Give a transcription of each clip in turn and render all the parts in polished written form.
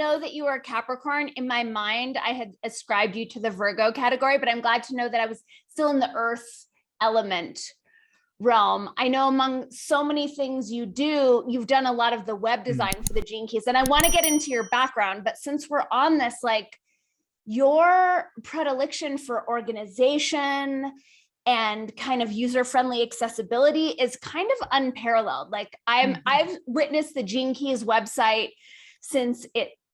know that you were a Capricorn. In my mind, I had ascribed you to the Virgo category, but I'm glad to know that I was still in the earth element realm. I know among so many things you do, you've done a lot of the web design for the Gene Keys, and I want to get into your background, but since we're on this, like your predilection for organization and kind of user-friendly accessibility is kind of unparalleled. Like I've witnessed the Gene Keys website since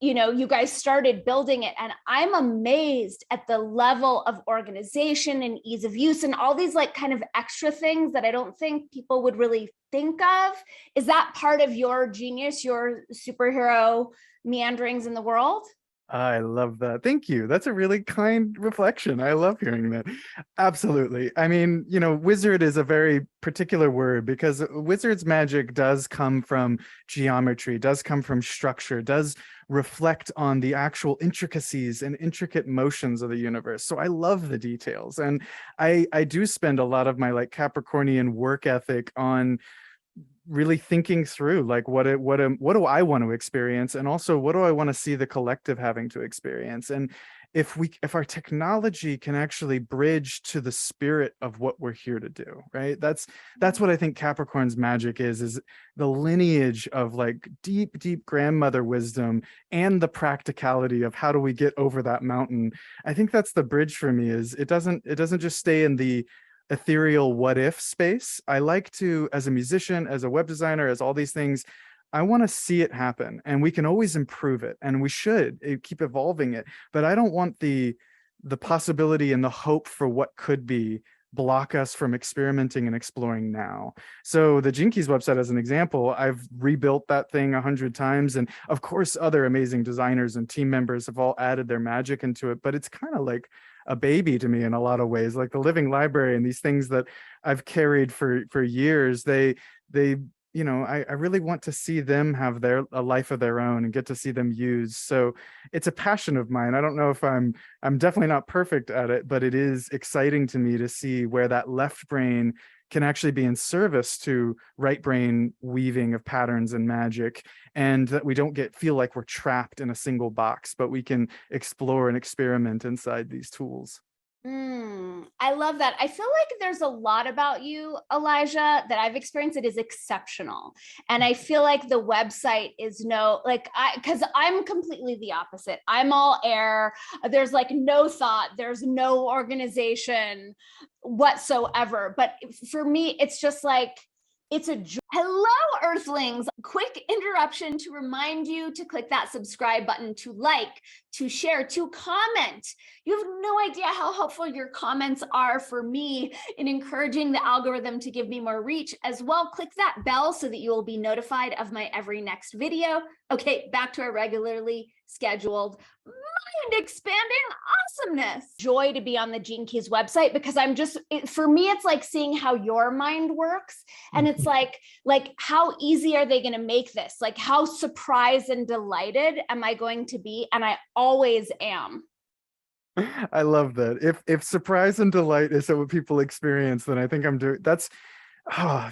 you guys started building it, and I'm amazed at the level of organization and ease of use and all these like kind of extra things that I don't think people would really think of. Is that part of your genius, your superhero meanderings in the world? I love that. Thank you. That's a really kind reflection. I love hearing that. Absolutely. I mean, wizard is a very particular word because wizard's magic does come from geometry, does come from structure, does reflect on the actual intricacies and intricate motions of the universe. So I love the details. And I do spend a lot of my like Capricornian work ethic on really thinking through like what do I want to experience, and also what do I want to see the collective having to experience. And if our technology can actually bridge to the spirit of what we're here to do, right? That's what I think Capricorn's magic is the lineage of like deep grandmother wisdom and the practicality of how do we get over that mountain. I think that's the bridge for me. Is it doesn't just stay in the ethereal what if space. I like to, as a musician, as a web designer, as all these things, I want to see it happen, and we can always improve it, and we should keep evolving it. But I don't want the possibility and the hope for what could be block us from experimenting and exploring now. So the Gene Keys website, as an example, I've rebuilt that thing 100 times. And of course, other amazing designers and team members have all added their magic into it, but it's kind of like a baby to me in a lot of ways, like the living library and these things that I've carried for years. I really want to see them have a life of their own and get to see them used. So it's a passion of mine. I don't know if I'm definitely not perfect at it, but it is exciting to me to see where that left brain can actually be in service to right brain weaving of patterns and magic, and that we don't feel like we're trapped in a single box, but we can explore and experiment inside these tools. I love that. I feel like there's a lot about you, Elijah, that I've experienced that is exceptional. And I feel like the website is because I'm completely the opposite. I'm all air. There's like no thought. There's no organization whatsoever. But for me, it's just like, it's a joy. Hello, Earthlings. Quick interruption to remind you to click that subscribe button, to like, to share, to comment. You have no idea how helpful your comments are for me in encouraging the algorithm to give me more reach. As well, click that bell so that you will be notified of my every next video. Okay, back to our regularly scheduled mind expanding awesomeness. Joy to be on the Gene Keys website, because for me, it's like seeing how your mind works. And it's like how easy are they going to make this? Like, how surprised and delighted am I going to be? And I always am. I love that. If surprise and delight is what people experience, then I think I'm doing that's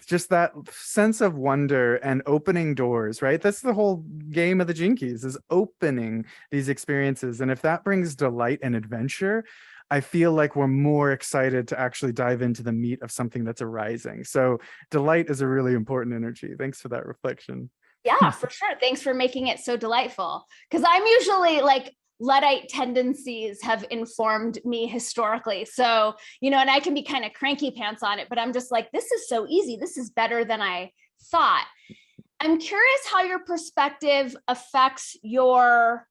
just that sense of wonder and opening doors, right? That's the whole game of the Gene Keys, is opening these experiences. And if that brings delight and adventure, I feel like we're more excited to actually dive into the meat of something that's arising. So delight is a really important energy. Thanks for that reflection. Yeah, for sure. Thanks for making it so delightful. Because I'm usually like, Luddite tendencies have informed me historically. So, and I can be kind of cranky pants on it, but I'm just like, this is so easy. This is better than I thought. I'm curious how your perspective affects your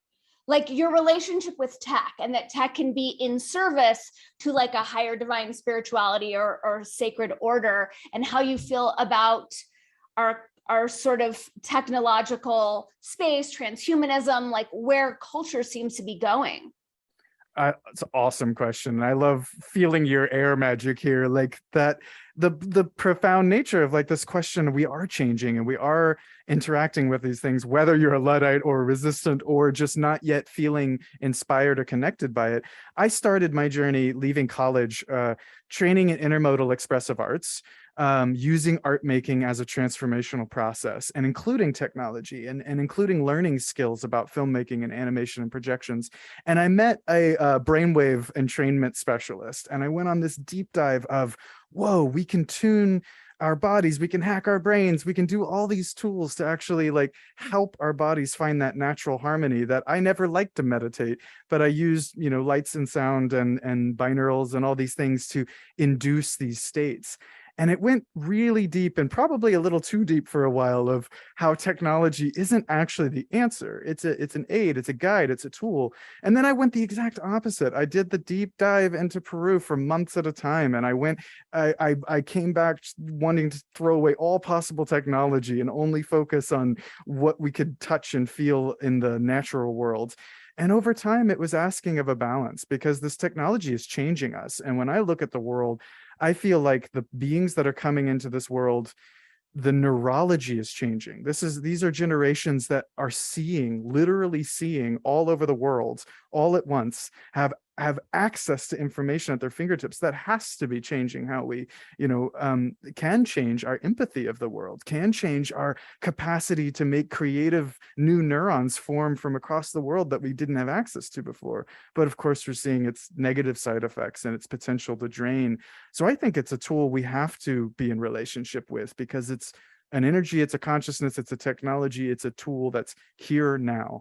relationship with tech, and that tech can be in service to like a higher divine spirituality or sacred order, and how you feel about our sort of technological space, transhumanism, like where culture seems to be going. It's an awesome question. I love feeling your air magic here, like that, the profound nature of like this question. We are changing and we are interacting with these things, whether you're a Luddite or resistant or just not yet feeling inspired or connected by it. I started my journey leaving college, training in intermodal expressive arts. using art making as a transformational process and including technology and including learning skills about filmmaking and animation and projections. And I met a brainwave entrainment specialist, and I went on this deep dive of, whoa, we can tune our bodies, we can hack our brains, we can do all these tools to actually like help our bodies find that natural harmony that I never liked to meditate, but I used, you know, lights and sound and binaurals and all these things to induce these states. And it went really deep, and probably a little too deep for a while, of how technology isn't actually the answer. It's an aid, it's a guide, it's a tool. And then I went the exact opposite. I did the deep dive into Peru for months at a time. And I came back wanting to throw away all possible technology and only focus on what we could touch and feel in the natural world. And over time, it was asking of a balance, because this technology is changing us. And when I look at the world, I feel like the beings that are coming into this world, the neurology is changing. These are generations that are literally seeing all over the world, all at once, have access to information at their fingertips. That has to be changing how we, can change our empathy of the world, can change our capacity to make creative new neurons form from across the world that we didn't have access to before. But of course, we're seeing its negative side effects and its potential to drain. So I think it's a tool we have to be in relationship with, because it's an energy, it's a consciousness, it's a technology, it's a tool that's here now.